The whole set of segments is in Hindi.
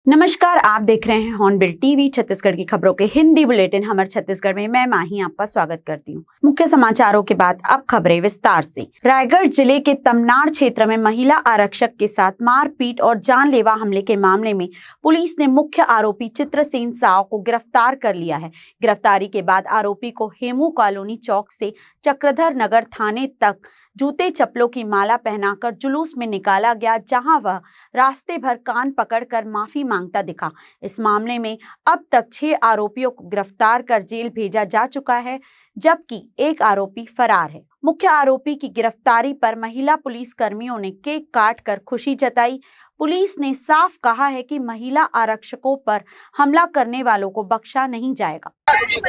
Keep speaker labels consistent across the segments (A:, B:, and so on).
A: नमस्कार, आप देख रहे हैं हॉर्नबिल टीवी। छत्तीसगढ़ की खबरों के हिंदी बुलेटिन हमर छत्तीसगढ़ में मैं माही आपका स्वागत करती हूँ। मुख्य समाचारों के बाद अब खबरें विस्तार से। रायगढ़ जिले के तमनार क्षेत्र में महिला आरक्षक के साथ मारपीट और जानलेवा हमले के मामले में पुलिस ने मुख्य आरोपी चित्रसेन साव को गिरफ्तार कर लिया है। गिरफ्तारी के बाद आरोपी को हेमू कॉलोनी चौक से चक्रधर नगर थाने तक जूते चप्पलों की माला पहनाकर जुलूस में निकाला गया, जहां वह रास्ते भर कान पकड़कर माफी मांगता दिखा। इस मामले में अब तक 6 आरोपियों को गिरफ्तार कर जेल भेजा जा चुका है, जबकि एक आरोपी फरार है। मुख्य आरोपी की गिरफ्तारी पर महिला पुलिस कर्मियों ने केक काट कर खुशी जताई। पुलिस ने साफ कहा है कि महिला आरक्षकों पर हमला करने वालों को बख्शा नहीं जाएगा।
B: हमारे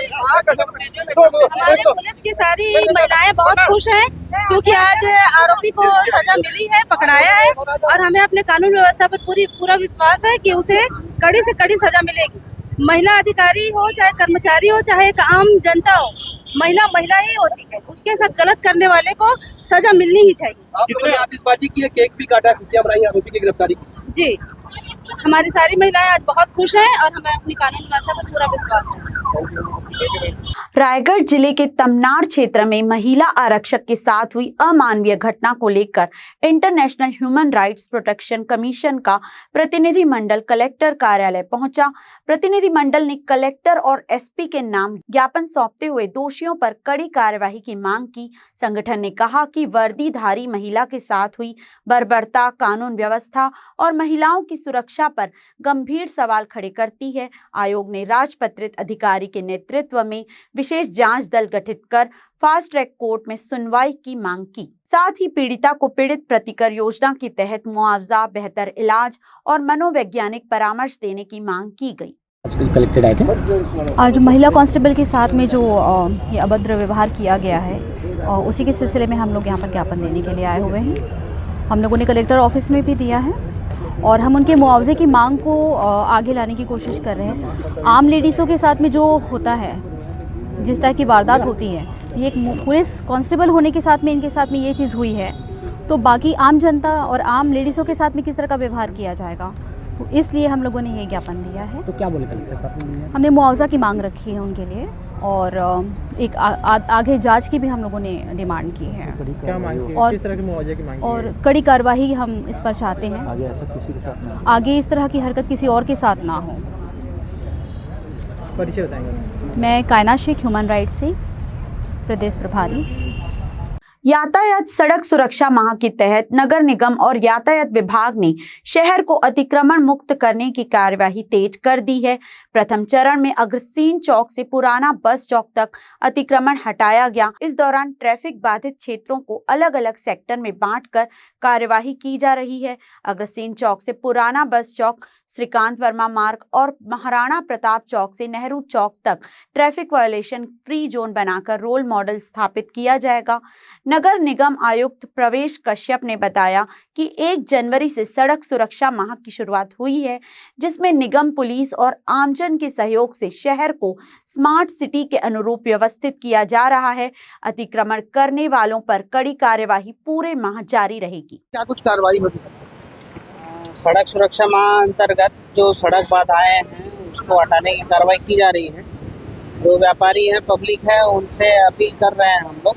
B: पुलिस की सारी महिलाएं बहुत खुश हैं क्योंकि आज आरोपी को सजा मिली है, पकड़ाया है और हमें अपने कानून व्यवस्था पर पूरा विश्वास है कि उसे कड़ी से कड़ी सजा मिलेगी। महिला अधिकारी हो चाहे कर्मचारी हो चाहे एक आम जनता हो, महिला ही होती है। उसके साथ गलत करने वाले को सजा मिलनी ही चाहिए।
C: कितने आतिशबाजी की है, केक भी काटा, खुशियां मनाई आरोपी की गिरफ्तारी की।
B: जी, हमारी सारी महिलाएं आज बहुत खुश हैं और हमें अपनी कानून व्यवस्था पर पूरा विश्वास है।
A: रायगढ़ जिले के तमनार क्षेत्र में महिला आरक्षक के साथ हुई अमानवीय घटना को लेकर international human rights protection commission का प्रतिनिधिमंडल कलेक्टर कार्यालय पहुंचा। प्रतिनिधिमंडल ने कलेक्टर और एसपी के नाम ज्ञापन सौंपते हुए दोषियों पर कड़ी कार्यवाही की मांग की। संगठन ने कहा कि वर्दीधारी महिला के साथ हुई बर्बरता कानून व्यवस्था और महिलाओं की सुरक्षा पर गंभीर सवाल खड़े करती है। आयोग ने राजपत्रित अधिकारी के नेतृत्व में विशेष जांच दल गठित कर फास्ट ट्रैक कोर्ट में सुनवाई की मांग की। साथ ही पीड़िता को पीड़ित प्रतिकर योजना के तहत मुआवजा, बेहतर इलाज और मनोवैज्ञानिक परामर्श देने की मांग की गई।
D: कलेक्टेड आए थे
E: आज महिला कांस्टेबल के साथ में जो ये अभद्र व्यवहार किया गया है, उसी के सिलसिले में हम लोग यहाँ पर ज्ञापन देने के लिए आए हुए हैं। हम लोगों ने कलेक्टर ऑफिस में भी दिया है और हम उनके मुआवजे की मांग को आगे लाने की कोशिश कर रहे हैं। आम लेडीज़ों के साथ में जो होता है, जिस तरह की वारदात होती है, ये एक पुलिस कांस्टेबल होने के साथ में इनके साथ में ये चीज़ हुई है, तो बाकी आम जनता और आम लेडीज़ों के साथ में किस तरह का व्यवहार किया जाएगा, तो इसलिए हम लोगों ने ये ज्ञापन दिया है।
D: तो क्या बोले कलेक्टर साहब? हमने
E: मुआवजा की मांग रखी है उनके लिए और एक आगे जांच की भी हम लोगों ने डिमांड की है।
D: क्या मांग की?
E: और
D: किस तरह की मुआवजे की मांग?
E: और कड़ी कार्रवाई हम इस पर चाहते हैं।
D: आगे ऐसा किसी के साथ ना,
E: आगे इस तरह की हरकत किसी और के साथ ना हो।
D: परिचय बताएंगे?
E: मैं कायनात शेख, ह्यूमन राइट्स से प्रदेश प्रभारी।
A: यातायात सड़क सुरक्षा माह के तहत नगर निगम और यातायात विभाग ने शहर को अतिक्रमण मुक्त करने की कार्यवाही तेज कर दी है। प्रथम चरण में अग्रसेन चौक से पुराना बस चौक तक अतिक्रमण हटाया गया। इस दौरान ट्रैफिक बाधित क्षेत्रों को अलग अलग सेक्टर में बांटकर कार्यवाही की जा रही है। अग्रसेन चौक से पुराना बस चौक, श्रीकांत वर्मा मार्ग और महाराणा प्रताप चौक से नेहरू चौक तक ट्रैफिक वायलेशन फ्री जोन बनाकर रोल मॉडल स्थापित किया जाएगा। नगर निगम आयुक्त प्रवेश कश्यप ने बताया कि 1 जनवरी से सड़क सुरक्षा माह की शुरुआत हुई है, जिसमें निगम, पुलिस और आमजन के सहयोग से शहर को स्मार्ट सिटी के अनुरूप व्यवस्थित किया जा रहा है। अतिक्रमण करने वालों पर कड़ी कार्यवाही पूरे माह जारी रहेगी।
C: क्या कुछ कार्रवाई होती है?
F: सड़क सुरक्षा माह अंतर्गत जो सड़क बाधाएं हैं उसको हटाने की कार्रवाई की जा रही है। जो व्यापारी हैं, पब्लिक है, उनसे अपील कर रहे हैं हम लोग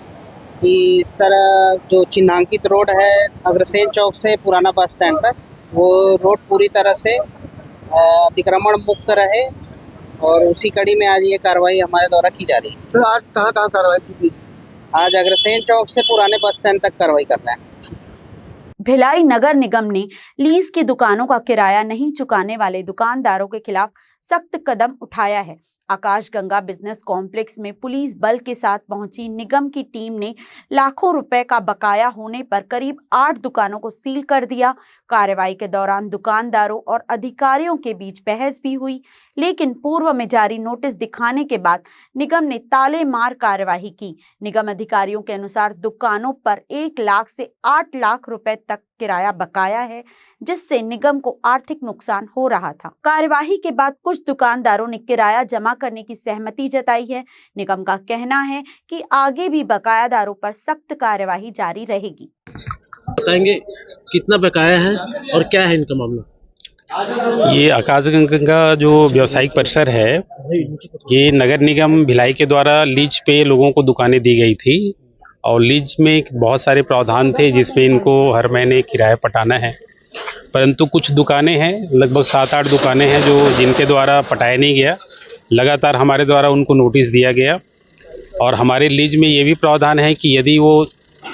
F: कि इस तरह जो चिन्हांकित रोड है अग्रसेन चौक से पुराना बस स्टैंड तक, वो रोड पूरी तरह से अतिक्रमण मुक्त रहे और उसी कड़ी में आज ये कार्रवाई हमारे द्वारा की जा रही है।
C: तो आज कहाँ कार्रवाई की गई?
F: आज अग्रसेन चौक से पुराने बस स्टैंड तक कार्रवाई कर रहे हैं।
A: भिलाई नगर निगम ने लीज की दुकानों का किराया नहीं चुकाने वाले दुकानदारों के खिलाफ सख्त कदम उठाया है। आकाशगंगा बिजनेस कॉम्प्लेक्स में पुलिस बल के साथ पहुंची निगम की टीम ने लाखों रुपए का बकाया होने पर करीब 8 दुकानों को सील कर दिया। कार्रवाई के दौरान दुकानदारों और अधिकारियों के बीच बहस भी हुई, लेकिन पूर्व में जारी नोटिस दिखाने के बाद निगम ने ताले मार कार्यवाही की। निगम अधिकारियों के अनुसार दुकानों पर 1 लाख से 8 लाख रुपए तक किराया बकाया है, जिससे निगम को आर्थिक नुकसान हो रहा था। कार्यवाही के बाद कुछ दुकानदारों ने किराया जमा करने की सहमति जताई है। निगम का कहना है कि आगे भी बकायादारों पर सख्त कार्यवाही जारी रहेगी।
G: बताएंगे कितना बकाया है और क्या है इनका मामला? ये आकाशगंगा जो व्यावसायिक परिसर है, ये नगर निगम भिलाई के द्वारा लीज पे लोगों को दुकानें दी गई थी और लीज में बहुत सारे प्रावधान थे जिसमें इनको हर महीने किराया पटाना है। परंतु कुछ दुकानें हैं, लगभग 7-8 दुकानें हैं जो जिनके द्वारा पटाया नहीं गया। लगातार हमारे द्वारा उनको नोटिस दिया गया और हमारे लीज में ये भी प्रावधान है कि यदि वो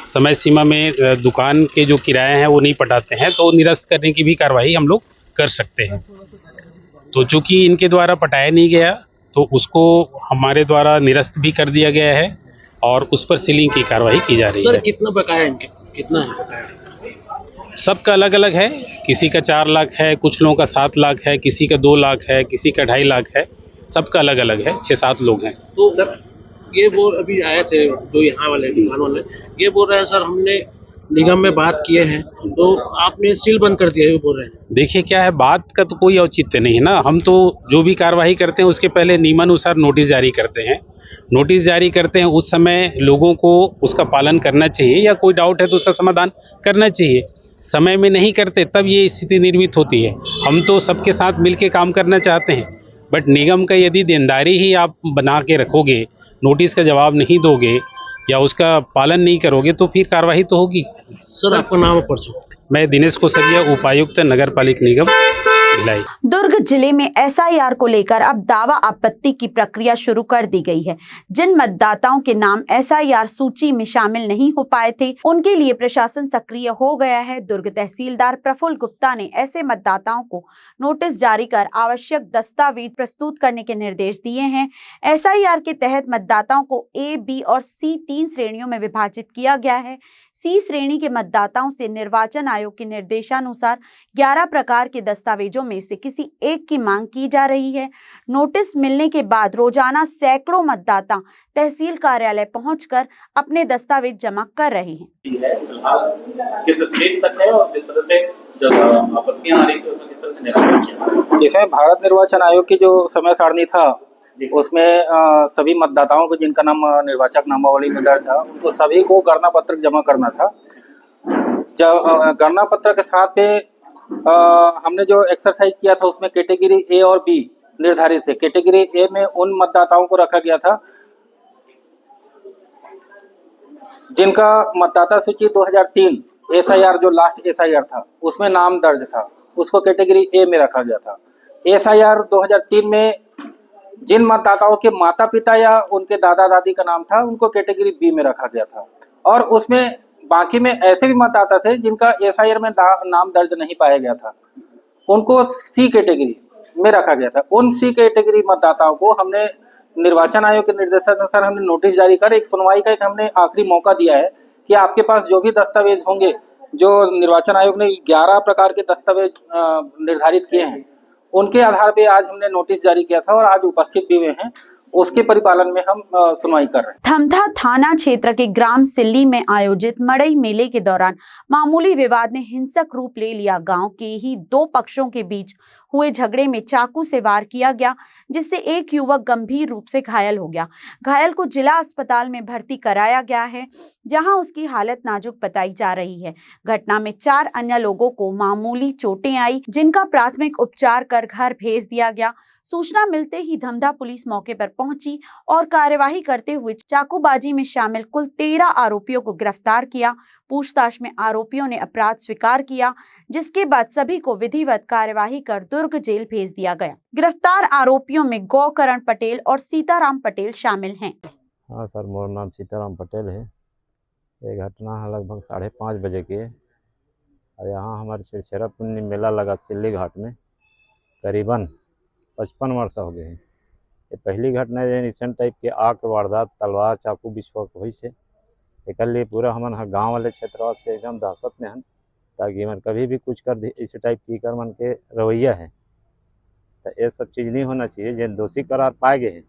G: समय सीमा में दुकान के जो किराए हैं वो नहीं पटाते हैं तो निरस्त करने की भी कार्रवाई हम लोग कर सकते हैं। तो चूंकि इनके द्वारा पटाया नहीं गया तो उसको हमारे द्वारा निरस्त भी कर दिया गया है और उस पर सीलिंग की कार्रवाई की जा रही
C: सर
G: है।
C: कितना बकाया है इनके, कितना है बकाया?
G: सबका अलग अलग है, किसी का 4 लाख है, कुछ लोगों का 7 लाख है, किसी का 2 लाख है, किसी का 2.5 लाख है, सबका अलग अलग है। 6-7 लोग हैं।
C: तो सर ये वो अभी आए थे जो यहाँ वाले दुकान वाले, ये बोल रहे हैं सर हमने निगम में बात किए हैं तो आपने सील बंद कर दिया, ये बोल रहे हैं।
G: देखिए क्या है, बात का तो कोई औचित्य नहीं है ना। हम तो जो भी कार्रवाई करते हैं उसके पहले नियमानुसार नोटिस जारी करते हैं। नोटिस जारी करते हैं उस समय लोगों को उसका पालन करना चाहिए या कोई डाउट है तो उसका समाधान करना चाहिए। समय में नहीं करते तब ये स्थिति निर्मित होती है। हम तो सबके साथ मिलके काम करना चाहते हैं, बट निगम का यदि देनदारी ही आप बना के रखोगे, नोटिस का जवाब नहीं दोगे या उसका पालन नहीं करोगे तो फिर कार्रवाई तो होगी।
C: सर आपका नाम और परिचय?
G: मैं दिनेश कोसरिया, उपायुक्त नगर पालिक निगम भिलाई।
A: दुर्ग जिले में एसआईआर को लेकर अब दावा आपत्ति की प्रक्रिया शुरू कर दी गई है। जिन मतदाताओं के नाम एसआईआर सूची में शामिल नहीं हो पाए थे उनके लिए प्रशासन सक्रिय हो गया है। दुर्ग तहसीलदार प्रफुल्ल गुप्ता ने ऐसे मतदाताओं को नोटिस जारी कर आवश्यक दस्तावेज प्रस्तुत करने के निर्देश दिए हैं। एसआईआर के तहत मतदाताओं को ए, बी और सी 3 श्रेणियों में विभाजित किया गया है। सी श्रेणी के मतदाताओं से निर्वाचन आयोग के निर्देशानुसार 11 प्रकार के दस्तावेजों में से किसी एक की मांग की जा रही है। नोटिस मिलने के बाद रोजाना सैकड़ों मतदाता तहसील कार्यालय पहुंचकर अपने दस्तावेज जमा कर रहे हैं।
H: फिलहाल किस स्टेज तक है और जिस तरह से जब आपत्तियां आ रही थी उसमें किस तरह से निराकरण किया?
I: इसमें भारत निर्वाचन आयोग की जो समय सारणी था उसमें सभी मतदाताओं को जिनका नाम निर्वाचक नामावली में दर्ज था उनको सभी को गणना पत्र जमा करना था। जब गणना पत्र के साथ में हमने जो एक्सरसाइज किया था उसमें कैटेगरी ए और बी निर्धारित थे। कैटेगरी ए में उन मतदाताओं को रखा गया था जिनका मतदाता सूची 2003 एसआईआर जो लास्ट एसआईआर था उसमें नाम दर्ज था, उसको कैटेगरी ए में रखा गया था। एसआईआर 2003 में जिन मतदाताओं के माता पिता या उनके दादा दादी का नाम था उनको कैटेगरी बी में रखा गया था और उसमें बाकी में ऐसे भी मतदाता थे जिनका एसआईआर में नाम दर्ज नहीं पाया गया था, उनको सी कैटेगरी में रखा गया था। उन सी कैटेगरी मतदाताओं को हमने निर्वाचन आयोग के निर्देशानुसार हमने नोटिस जारी कर एक सुनवाई का एक हमने आखिरी मौका दिया है कि आपके पास जो भी दस्तावेज होंगे, जो निर्वाचन आयोग ने 11 प्रकार के दस्तावेज निर्धारित किए हैं उनके आधार पे आज हमने नोटिस जारी किया था और आज उपस्थित भी हुए हैं, उसके परिपालन में हम सुनवाई कर रहे हैं।
A: थमथा थाना क्षेत्र के ग्राम सिल्ली में आयोजित मड़ई मेले के दौरान मामूली विवाद ने हिंसक रूप ले लिया। गांव के ही 2 पक्षों के बीच हुए झगड़े में चाकू से वार किया गया जिससे एक युवक गंभीर रूप से घायल हो गया। घायल को जिला अस्पताल में भर्ती कराया गया है जहां उसकी हालत नाजुक बताई जा रही है। घटना में 4 अन्य लोगों को मामूली चोटें आई जिनका प्राथमिक उपचार कर घर भेज दिया गया। सूचना मिलते ही धमधा पुलिस मौके पर पहुंची और कार्यवाही करते हुए चाकूबाजी में शामिल कुल 13 आरोपियों को गिरफ्तार किया। पूछताछ में आरोपियों ने अपराध स्वीकार किया जिसके बाद सभी को विधिवत कार्यवाही कर दुर्ग जेल भेज दिया गया। गिरफ्तार आरोपियों में गौकरण पटेल और सीताराम पटेल शामिल हैं।
J: हाँ सर, मेरा नाम सीताराम पटेल है। ये घटना है लगभग 5:30 बजे की है और यहाँ हमारे छिरछेरा पुन्नी मेला लगा सिल्ली घाट में, करीबन 55 वर्ष हो गए हैं। ये पहली घटना है रिसेंट टाइप के आग वारदात तलवार चाकू विस्फोट हुई से एक लिए पूरा हमन गाँव वाले क्षेत्र से एकदम दहशत में हन ताकि मन कभी भी कुछ कर दी इस टाइप की कर मन के रवैया है। तो ये सब चीज़ नहीं होना चाहिए। जिन दोषी करार पाए गए हैं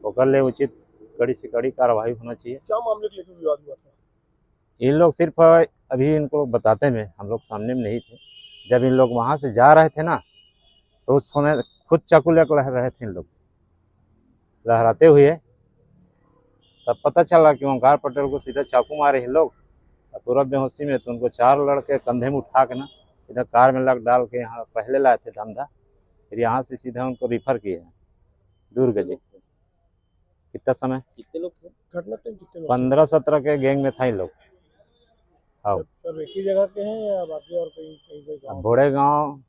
J: ओकर ले उचित कड़ी से कड़ी कार्रवाई होना चाहिए।
C: क्या मामले के लेकर विवाद हुआ था?
J: इन लोग सिर्फ अभी इनको बताते में हम लोग सामने में नहीं थे। जब इन लोग वहाँ से जा रहे थे ना तो उस समय खुद चाकू लेकर लहर रहे थे इन लोग, लहराते हुए तब पता चला कि ओंकार पटेल को सीधा चाकू मारे इन लोग पूरा बेहोशी में। तो उनको 4 लड़के कंधे में उठा के ना इधर कार में लग डाल के यहाँ पहले लाए थे धमधा, फिर यहाँ से सीधा उनको रिफर किए हैं दुर्ग जी। कितना समय?
D: कितने लोग थे घटना टाइम? कितने लोग?
J: 15-17 के गैंग में था इन लोग। हाँ,
D: सर एक ही जगह के हैं या बाकी और कहीं गाँव?
J: भोड़े गांव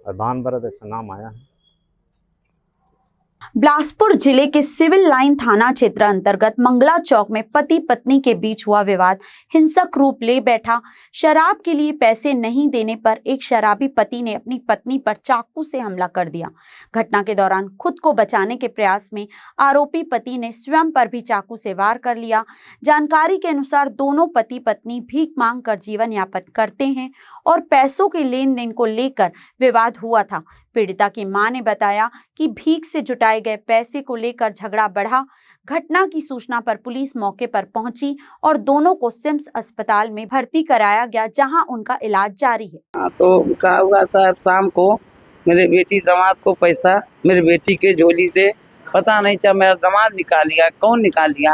J: और बानबरद ऐसा नाम आया है।
A: बिलासपुर जिले के सिविल लाइन थाना क्षेत्र अंतर्गत मंगला चौक में पति पत्नी के बीच हुआ विवाद हिंसक रूप ले बैठा। शराब के लिए पैसे नहीं देने पर एक शराबी पति ने अपनी पत्नी पर चाकू से हमला कर दिया। घटना के दौरान खुद को बचाने के प्रयास में आरोपी पति ने स्वयं पर भी चाकू से वार कर लिया। जानकारी के अनुसार दोनों पति पत्नी भीख मांग कर जीवन यापन करते हैं और पैसों के लेन देन को लेकर विवाद हुआ था। पीड़िता की मां ने बताया कि भीख से जुटाए गए पैसे को लेकर झगड़ा बढ़ा। घटना की सूचना पर पुलिस मौके पर पहुंची और दोनों को सिम्स अस्पताल में भर्ती कराया गया, जहां उनका इलाज जारी है।
K: तो कहा हुआ था शाम को मेरे बेटी दामाद को पैसा मेरे बेटी के झोली से पता नहीं चला, मेरा दामाद निकाल लिया, कौन निकाल लिया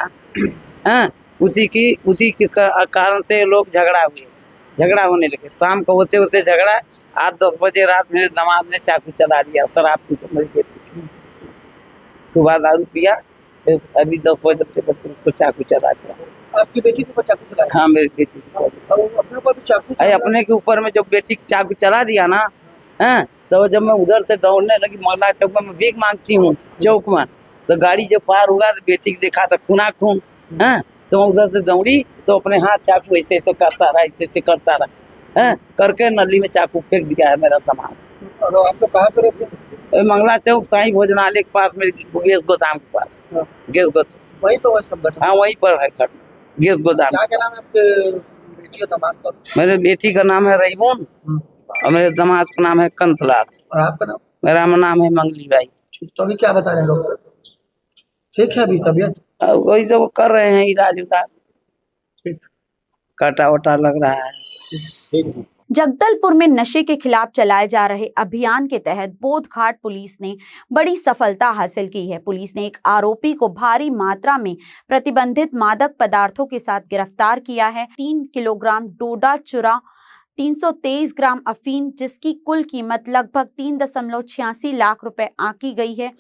K: हाँ, उसी के कारण से लोग झगड़ा होने लगे। शाम को होते होते झगड़ा 8-10 बजे रात मेरे दामाद ने चाकू चला दिया। शराब पी तो मेरी बेटी सुबह दारू पिया, फिर अभी 10 बजे उसको चाकू चला दिया।
D: आपकी बेटी के ऊपर चाकू चला?
K: हाँ, मेरी बेटी के
D: अपने ऊपर भी चाकू?
K: अपने के ऊपर में जब बेटी चाकू चला दिया ना, हाँ, तो जब मैं उधर से दौड़ने लगी मंगला चौक में, मैं भीख मांगती हूँ चौक में, तो गाड़ी जब पार हुआ तो बेटी को देखा तो खूना खून, हाँ, तो मैं उधर से दौड़ी तो अपने हाथ चाकू ऐसे करता रहा, हाँ, करके नली में चाकू फेंक दिया है मेरा सामान।
D: और आप कहाँ पे रहते हैं?
K: मंगला चौक साईं भोजनालय के पास, मेरे गैस गोदाम के पास। गैस गोदाम
D: वही तो सब घटना?
K: हाँ, वहीं पर है गैस गोदाम।
D: क्या नाम है आपके बेटी और दामाद का?
K: मेरे बेटी का नाम है रहीमन और मेरे दामाद का नाम है कंतलाल।
D: और आपका नाम?
K: मेरा नाम है मंगली बाई।
D: तो अभी क्या बता रहे हैं डॉक्टर? ठीक है अभी तबीयत?
K: वही सब कर रहे हैं इलाज उलाज, काटा वटा लग रहा है।
A: जगदलपुर में नशे के खिलाफ चलाए जा रहे अभियान के तहत बोधघाट पुलिस ने बड़ी सफलता हासिल की है। पुलिस ने एक आरोपी को भारी मात्रा में प्रतिबंधित मादक पदार्थों के साथ गिरफ्तार किया है। 3 किलोग्राम डोडा चूरा, 323 ग्राम अफीम, जिसकी कुल कीमत लगभग 3.86 लाख रुपए आंकी गई है।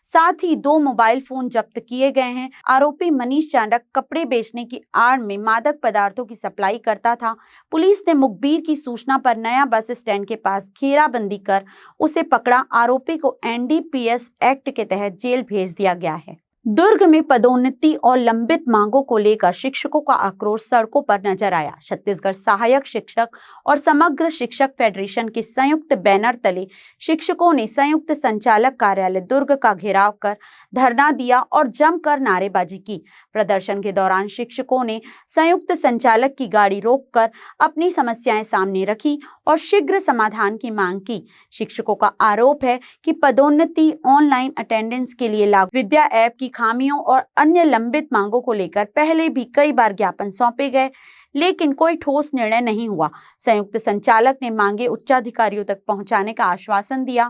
A: साथ ही 2 मोबाइल फोन जब्त किए गए हैं। आरोपी मनीष चांडक कपड़े बेचने की आड़ में मादक पदार्थों की सप्लाई करता था। पुलिस ने मुखबिर की सूचना पर नया बस स्टैंड के पास घेराबंदी कर उसे पकड़ा। आरोपी को NDPS एक्ट के तहत जेल भेज दिया गया है। दुर्ग में पदोन्नति और लंबित मांगों को लेकर शिक्षकों का आक्रोश सड़कों पर नजर आया। छत्तीसगढ़ सहायक शिक्षक और समग्र शिक्षक फेडरेशन के संयुक्त बैनर तले शिक्षकों ने संयुक्त संचालक कार्यालय दुर्ग का घेराव कर धरना दिया और जमकर नारेबाजी की। प्रदर्शन के दौरान शिक्षकों ने संयुक्त संचालक की गाड़ी रोककर अपनी समस्याएं सामने रखी और शीघ्र समाधान की मांग की। शिक्षकों का आरोप है कि पदोन्नति, ऑनलाइन अटेंडेंस के लिए लागू विद्या ऐप की खामियों और अन्य लंबित मांगों को लेकर पहले भी कई बार ज्ञापन सौंपे गए, लेकिन कोई ठोस निर्णय नहीं हुआ। संयुक्त संचालक ने मांगे उच्चाधिकारियों तक पहुंचाने का आश्वासन दिया।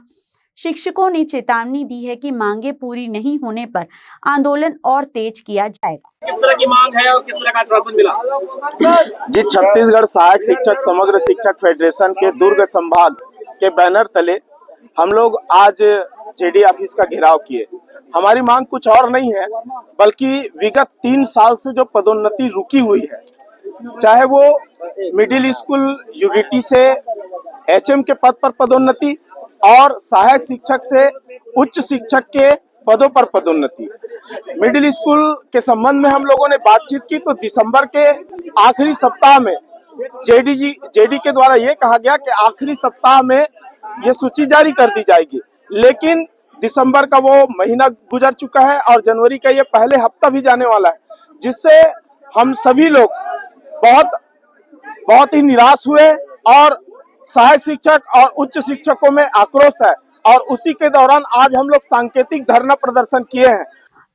A: शिक्षकों ने चेतावनी दी है कि मांगे पूरी नहीं होने पर आंदोलन और तेज किया जाएगा।
H: किस तरह की मांग है और किस तरह का आश्वासन मिला?
L: जी, छत्तीसगढ़ सहायक शिक्षक समग्र शिक्षक फेडरेशन के दुर्ग संभाग के बैनर तले हम लोग आज जेडी ऑफिस का घेराव किए। हमारी मांग कुछ और नहीं है, बल्कि विगत 3 साल से जो पदोन्नति रुकी हुई है, चाहे वो मिडिल स्कूल यूडीटी से HM के पद पर पदोन्नति और सहायक शिक्षक से उच्च शिक्षक के पदों पर पदोन्नति। मिडिल स्कूल के संबंध में हम लोगों ने बातचीत की तो दिसंबर के आखिरी सप्ताह में जेडी के द्वारा ये कहा गया कि आखिरी सप्ताह में ये सूची जारी कर दी जाएगी, लेकिन दिसंबर का वो महीना गुजर चुका है और जनवरी का ये पहले हफ्ता भी जाने वाला है, जिससे हम सभी लोग बहुत ही निराश हुए और सहायक शिक्षक और उच्च शिक्षकों में आक्रोश है और उसी के दौरान आज हम लोग सांकेतिक धरना प्रदर्शन किए हैं।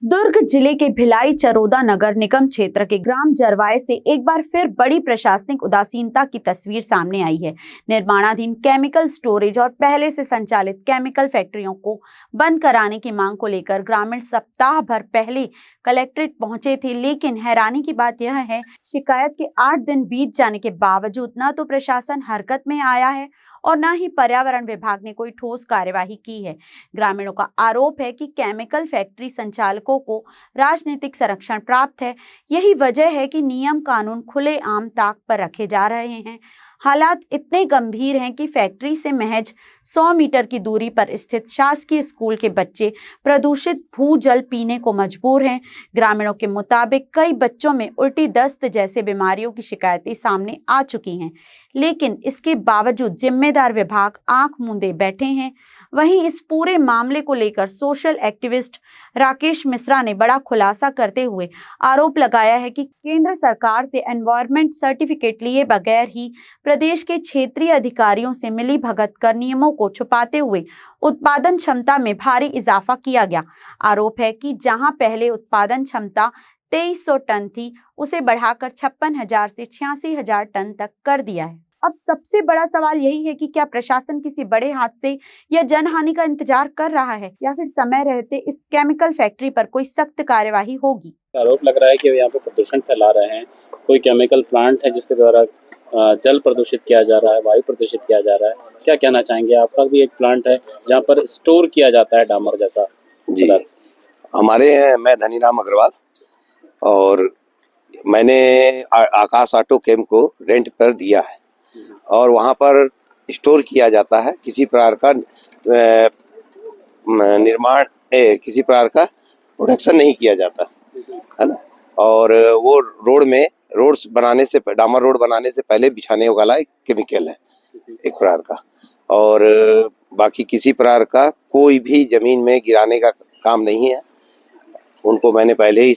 A: दुर्ग जिले के भिलाई चरोदा नगर निगम क्षेत्र के ग्राम जरवाए से एक बार फिर बड़ी प्रशासनिक उदासीनता की तस्वीर सामने आई है। निर्माणाधीन केमिकल स्टोरेज और पहले से संचालित केमिकल फैक्ट्रियों को बंद कराने की मांग को लेकर ग्रामीण सप्ताह भर पहले कलेक्ट्रेट पहुंचे थे, लेकिन हैरानी की बात यह है, शिकायत के 8 दिन बीत जाने के बावजूद न तो प्रशासन हरकत में आया है और न ही पर्यावरण विभाग ने कोई ठोस कार्यवाही की है। ग्रामीणों का आरोप है कि केमिकल फैक्ट्री संचालकों को राजनीतिक संरक्षण प्राप्त है। यही वजह है कि नियम कानून खुलेआम ताक पर रखे जा रहे हैं। हालात इतने गंभीर हैं कि फैक्ट्री से महज 100 मीटर की दूरी पर स्थित शासकीय स्कूल के बच्चे प्रदूषित भूजल पीने को मजबूर हैं। ग्रामीणों के मुताबिक कई बच्चों में उल्टी, दस्त जैसे बीमारियों की शिकायतें सामने आ चुकी हैं, लेकिन इसके बावजूद जिम्मेदार विभाग आंख मूंदे बैठे हैं। वहीं इस पूरे मामले को लेकर सोशल एक्टिविस्ट राकेश मिश्रा ने बड़ा खुलासा करते हुए आरोप लगाया है कि केंद्र सरकार से एनवायरमेंट सर्टिफिकेट लिए बगैर ही प्रदेश के क्षेत्रीय अधिकारियों से मिलीभगत कर नियमों को छुपाते हुए उत्पादन क्षमता में भारी इजाफा किया गया। आरोप है कि जहां पहले उत्पादन क्षमता 2300 टन थी, उसे बढ़ाकर 56,000 से 86,000 टन तक कर दिया है। अब सबसे बड़ा सवाल यही है कि क्या प्रशासन किसी बड़े हादसे या जनहानि का इंतजार कर रहा है या फिर समय रहते इस केमिकल फैक्ट्री पर कोई सख्त कार्यवाही होगी।
H: आरोप लग रहा है कि यहाँ पे प्रदूषण फैला रहे हैं, कोई केमिकल प्लांट है जिसके द्वारा जल प्रदूषित किया जा रहा है, वायु प्रदूषित किया जा रहा है। क्या कहना चाहेंगे? आपका भी एक प्लांट है जहाँ पर स्टोर किया जाता है डामर जैसा।
M: जी, मैं धनीराम अग्रवाल और मैंने आकाश ऑटो केम को रेंट पर दिया है और वहाँ पर स्टोर किया जाता है। किसी प्रकार का निर्माण किसी प्रकार का प्रोडक्शन नहीं किया जाता है ना। और वो रोड्स बनाने से, डामर रोड बनाने से पहले बिछाने वाला एक केमिकल है एक प्रकार का, और बाकी किसी प्रकार का कोई भी जमीन में गिराने का काम नहीं है। उनको मैंने पहले ही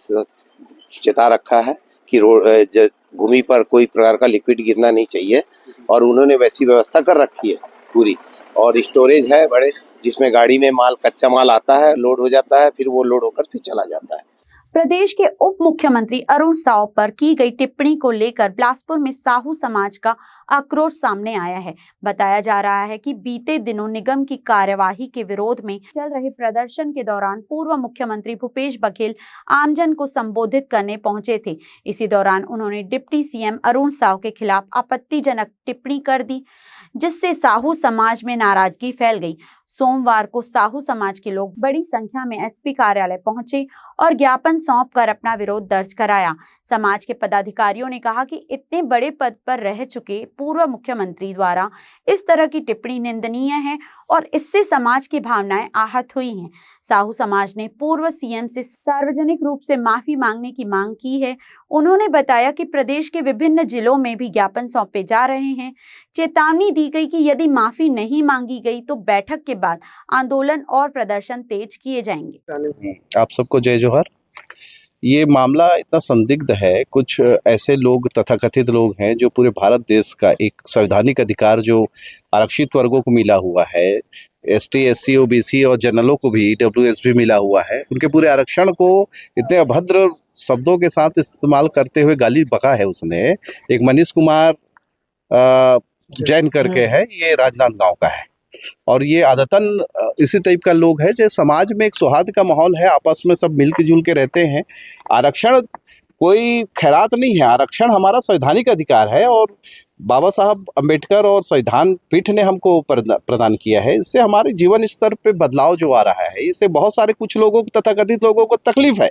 M: चेता रखा है कि भूमि पर कोई प्रकार का लिक्विड गिरना नहीं चाहिए, और उन्होंने वैसी व्यवस्था कर रखी है पूरी। और स्टोरेज है बड़े, जिसमें गाड़ी में कच्चा माल आता है, लोड हो जाता है, फिर वो लोड होकर फिर चला जाता है।
A: प्रदेश के उप मुख्यमंत्री अरुण साव पर की गई टिप्पणी को लेकर बिलासपुर में साहू समाज का आक्रोश सामने आया है। बताया जा रहा है कि बीते दिनों निगम की कार्यवाही के विरोध में चल रहे प्रदर्शन के दौरान पूर्व मुख्यमंत्री भूपेश बघेल आमजन को संबोधित करने पहुंचे थे। इसी दौरान उन्होंने डिप्टी सीएम अरुण साव के खिलाफ आपत्तिजनक टिप्पणी कर दी, जिससे साहू समाज में नाराजगी फैल गई। सोमवार को साहू समाज के लोग बड़ी संख्या में एसपी कार्यालय पहुंचे और ज्ञापन सौंपकर अपना विरोध दर्ज कराया। समाज के पदाधिकारियों ने कहा कि इतने बड़े पद पर रह चुके पूर्व मुख्यमंत्री द्वारा इस तरह की टिप्पणी निंदनीय है और इससे समाज की भावनाएं आहत हुई हैं। साहू समाज ने पूर्व सीएम से सार्वजनिक रूप से माफी मांगने की मांग की है। उन्होंने बताया कि प्रदेश के विभिन्न जिलों में भी ज्ञापन सौंपे जा रहे हैं। चेतावनी दी गई कि यदि माफी नहीं मांगी गई तो बैठक के बाद आंदोलन और प्रदर्शन तेज किए जाएंगे।
N: आप सबको जय जोहार। ये मामला इतना संदिग्ध है, कुछ ऐसे लोग तथाकथित लोग हैं जो पूरे भारत देश का एक संवैधानिक अधिकार जो आरक्षित वर्गों को मिला हुआ है, एसटी, एससी, ओबीसी और जनरलों को भी ईडब्ल्यूएस भी मिला हुआ है, उनके पूरे आरक्षण को इतने अभद्र शब्दों के साथ इस्तेमाल करते हुए गाली बका है उसने। एक मनीष कुमार जैन करके है, ये राजनांदगांव का है, और ये आदतन इसी टाइप का लोग है जो समाज में एक सौहार्द का माहौल है, आपस में सब मिल के जुल के रहते हैं। आरक्षण कोई खैरात नहीं है, आरक्षण हमारा संवैधानिक अधिकार है और बाबा साहब अम्बेडकर और संविधान पीठ ने हमको प्रदान किया है। इससे हमारे जीवन स्तर पे बदलाव जो आ रहा है, इससे बहुत सारे कुछ लोगों को, तथाकथित लोगों को तकलीफ है।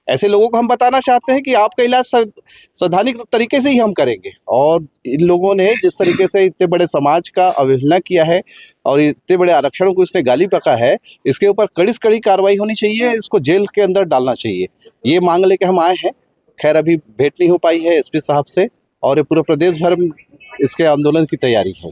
N: ऐसे लोगों को हम बताना चाहते हैं कि आपका इलाज संवैधानिक तरीके से ही हम करेंगे। और इन लोगों ने जिस तरीके से इतने बड़े समाज का अवहेलना किया है और इतने बड़े आरक्षणों को इसने गाली बका है, इसके ऊपर कड़ी से कड़ी कार्रवाई होनी चाहिए, इसको जेल के अंदर डालना चाहिए। ये मांग लेके हम आए हैं। खैर अभी भेंट नहीं हो पाई है एसपी साहब से, और ये पूरे प्रदेश भर में इसके आंदोलन की तैयारी है।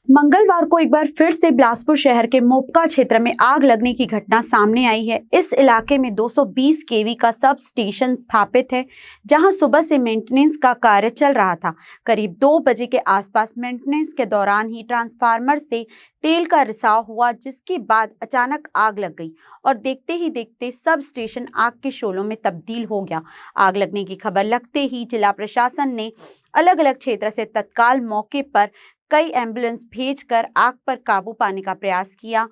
A: मंगलवार को एक बार फिर से बिलासपुर शहर के मोपका क्षेत्र में आग लगने की घटना सामने आई है। इस इलाके में 220 केवी का सब स्टेशन स्थापित है, जहां सुबह से मेंटेनेंस का कार्य चल रहा था। करीब 2 बजे के आसपास मेंटेनेंस के दौरान ही ट्रांसफार्मर से तेल का रिसाव हुआ, जिसके बाद अचानक आग लग गई और देखते ही देखते सब स्टेशन आग के शोलों में तब्दील हो गया। आग लगने की खबर लगते ही जिला प्रशासन ने अलग अलग क्षेत्र से तत्काल मौके पर कई एम्बुलेंस भेजकर आग पर काबू पाने का प्रयास किया।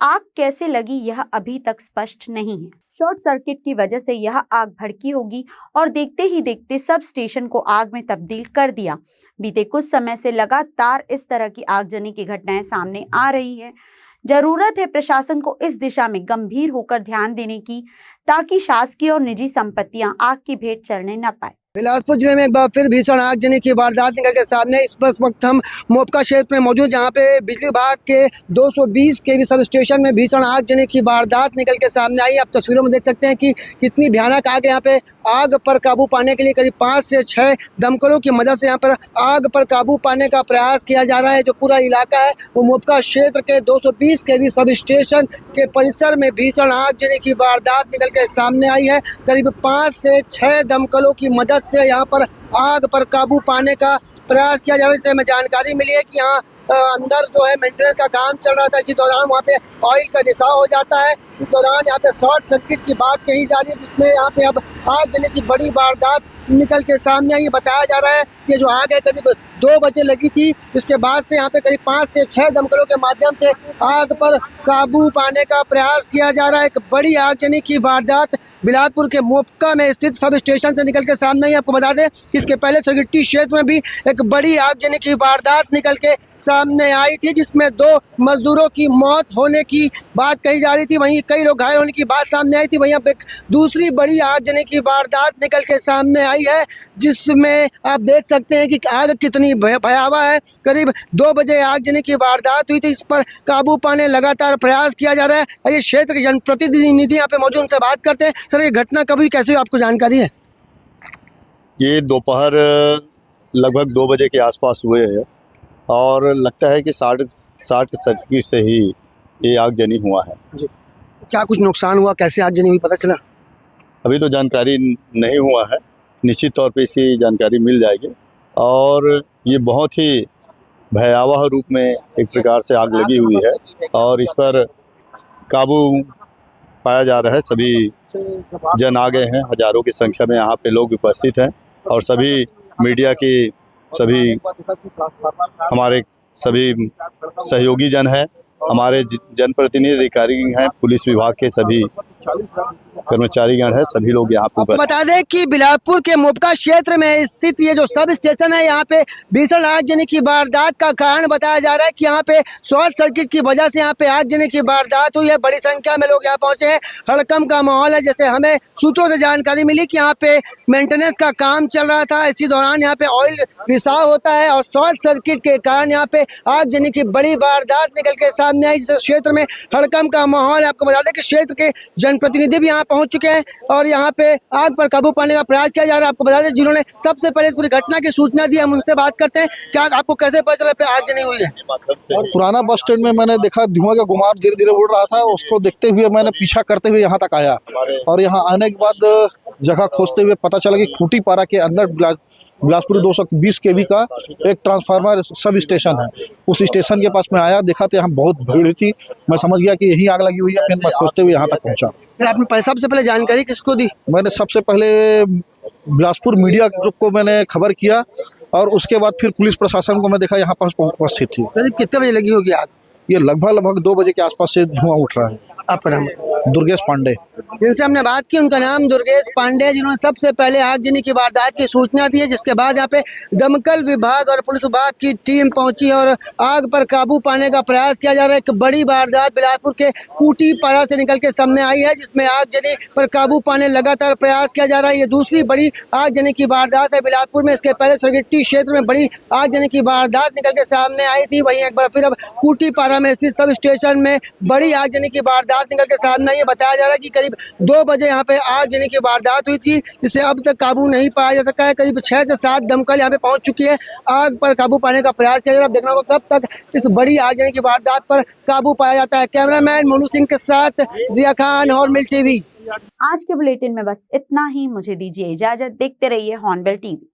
A: आग कैसे लगी यह अभी तक स्पष्ट नहीं है। शॉर्ट सर्किट की वजह से यह आग भड़की होगी और देखते ही देखते सब स्टेशन को आग में तब्दील कर दिया। बीते कुछ समय से लगातार इस तरह की आगजनी की घटनाएं सामने आ रही है। जरूरत है प्रशासन को इस दिशा में गंभीर होकर ध्यान देने की, ताकि शासकीय और निजी संपत्तियां आग की भेंट चढ़ने न पाए।
D: बिलासपुर जिले में एक बार फिर भीषण आगजनी की वारदात निकल के सामने। इस वक्त हम मोपका क्षेत्र में मौजूद, जहां पे बिजली विभाग के 220 केवी सब स्टेशन में भीषण आगजनी की वारदात निकल के सामने आई। आप तस्वीरों में देख सकते हैं कि कितनी भयानक आग। यहाँ पे आग पर काबू पाने के लिए करीब 5 से 6 दमकलों की मदद से यहाँ पर आग पर काबू पाने का प्रयास किया जा रहा है। जो पूरा इलाका है वो मोपका क्षेत्र के 220 केवी सब स्टेशन के परिसर में भीषण आगजनी की वारदात निकल के सामने आई है। करीब 5 से 6 दमकलों की मदद से यहाँ पर आग पर काबू पाने का प्रयास किया जा रहा है। इससे हमें जानकारी मिली है कि यहाँ अंदर जो है मेंटेनेंस का काम चल रहा था। इसी दौरान वहाँ पे ऑयल का रिसाव हो जाता है। इस दौरान यहाँ पे शॉर्ट सर्किट की बात कही जा रही है, जिसमें यहाँ पे अब आग जलने की बड़ी वारदात निकल के सामने आई। बताया जा रहा है कि जो आग है करीब 2 बजे लगी थी। इसके बाद से यहाँ पे करीब 5 से 6 दमकलों के माध्यम से आग पर काबू पाने का प्रयास किया जा रहा है। एक बड़ी आगजनी की वारदात बिलासपुर के मोपका में स्थित सब स्टेशन से निकल के सामने आई। आपको बता दें कि इसके पहले सरगिट्टी क्षेत्र में भी एक बड़ी आगजनी की वारदात निकल के सामने आई थी, जिसमें 2 मजदूरों की मौत होने की बात कही जा रही थी। वहीं कई लोग घायल होने की बात सामने आई थी। वहीं अब एक दूसरी बड़ी आगजनी की वारदात निकल के सामने आई है, जिसमें आप देख सकते हैं कि आग कितनी भयावह है। करीब 2 बजे आगजनी की वारदात हुई थी। इस पर काबू पाने लगातार प्रयास किया जा रहा है। ये क्षेत्र के जनप्रतिनिधि यहाँ पे मौजूद, उनसे बात करते हैं। सर, ये घटना कभी कैसे हुई, आपको जानकारी है?
O: ये दोपहर लगभग 2 बजे के आसपास हुए हैं और लगता है कि 60 सर्किट से ही ये आगजनी हुआ है।
D: जी। क्या कुछ नुकसान हुआ, कैसे आगजनी हुई, पता चला?
O: अभी तो जानकारी नहीं हुआ है, निश्चित तौर पे इसकी जानकारी मिल जाएगी। और ये बहुत ही भयावह रूप में एक प्रकार से आग लगी हुई है और इस पर काबू पाया जा रहा है। सभी जन आ गए हैं, हजारों की संख्या में यहाँ पे लोग उपस्थित हैं और सभी मीडिया की सभी हमारे सभी सहयोगी जन हैं, हमारे जनप्रतिनिधि अधिकारी हैं, पुलिस विभाग के सभी कर्मचारीगण है, सभी लोग यहाँ पे।
D: बता दें कि बिलासपुर के मोपका क्षेत्र में स्थित ये जो सब स्टेशन है, यहाँ पे भीषण आगजनी की वारदात का कारण बताया जा रहा है कि यहाँ पे शॉर्ट सर्किट की वजह से यहाँ पे आगजनी की वारदात हुई है। बड़ी संख्या में लोग यहाँ पहुंचे हैं, हड़कंप का माहौल है। जैसे हमें सूत्रों से जानकारी मिली कि यहाँ पे मेंटेनेंस का काम चल रहा था। इसी दौरान यहाँ पे ऑयल रिसाव होता है और शॉर्ट सर्किट के कारण यहाँ पे आगजनी की बड़ी वारदात निकल के सामने आई। जिस क्षेत्र में हड़कंप का माहौल है। आपको बता दें कि क्षेत्र के जनप्रतिनिधि भी यहाँ पहुंच चुके हैं और यहाँ पे आग पर काबू पाने का प्रयास किया जा रहा है। आपको बता दें, जिन्होंने सबसे पहले इस पूरी घटना की सूचना दी, हम उनसे बात करते हैं। क्या आपको कैसे पता चला पे आगजनी हुई है?
P: पुराना बस स्टैंड में मैंने देखा धुआं का गुमार धीरे धीरे उड़ रहा था। उसको देखते हुए मैंने पीछा करते हुए यहाँ तक आया और यहाँ आने के बाद जगह खोजते हुए पता चला कि खूंटी पारा के अंदर बिलासपुर 220 केवी का एक ट्रांसफार्मर सब स्टेशन है। उस स्टेशन के पास में आया, देखा तो यहाँ बहुत भीड़ थी। मैं समझ गया कि यही आग लगी हुई है। फिर मैं खोजते हुए यहाँ तक पहुँचा।
D: आपने सबसे पहले जानकारी किसको दी?
P: मैंने सबसे पहले बिलासपुर मीडिया ग्रुप को मैंने खबर किया और उसके बाद फिर पुलिस प्रशासन को मैं देखा यहाँ पास उपस्थित थी।
D: कितने बजे लगी होगी आग?
P: ये लगभग 2 बजे के आसपास से धुआं उठ रहा है।
D: आपका नाम?
P: दुर्गेश पांडे।
D: जिनसे हमने बात की, उनका नाम दुर्गेश पांडे, जिन्होंने सबसे पहले आगजनी की वारदात की सूचना दी है। जिसके बाद यहाँ पे दमकल विभाग और पुलिस विभाग की टीम पहुंची और आग पर काबू पाने का प्रयास किया जा रहा है। एक बड़ी वारदात बिलासपुर के खूंटी पारा से निकल के सामने आई है, जिसमें आगजनी पर काबू पाने लगातार प्रयास किया जा रहा है। ये दूसरी बड़ी आगजनी की वारदात है बिलासपुर में। इसके पहले सरगिट्टी क्षेत्र में बड़ी आगजनी की वारदात निकल के सामने आई थी। वहीं एक बार फिर अब खूंटी पारा में स्थित सब स्टेशन में बड़ी आगजनी की वारदात निकल के सामने आई है। बताया जा रहा है कि करीब 2 बजे यहाँ पे आगजनी की वारदात हुई थी, जिसे अब तक काबू नहीं पाया जा सका है। करीब 6 से 7 दमकल यहाँ पे पहुंच चुकी है। आग पर काबू पाने का प्रयास किया जा रहा है। देखना होगा कब तक इस बड़ी आगजनी की वारदात पर काबू पाया जाता है। कैमरामैन मोनू सिंह के साथ जिया खान, हॉर्नबिल टीवी।
A: आज के बुलेटिन में बस इतना ही। मुझे दीजिए इजाजत। देखते रहिए हॉर्नबिल टीवी।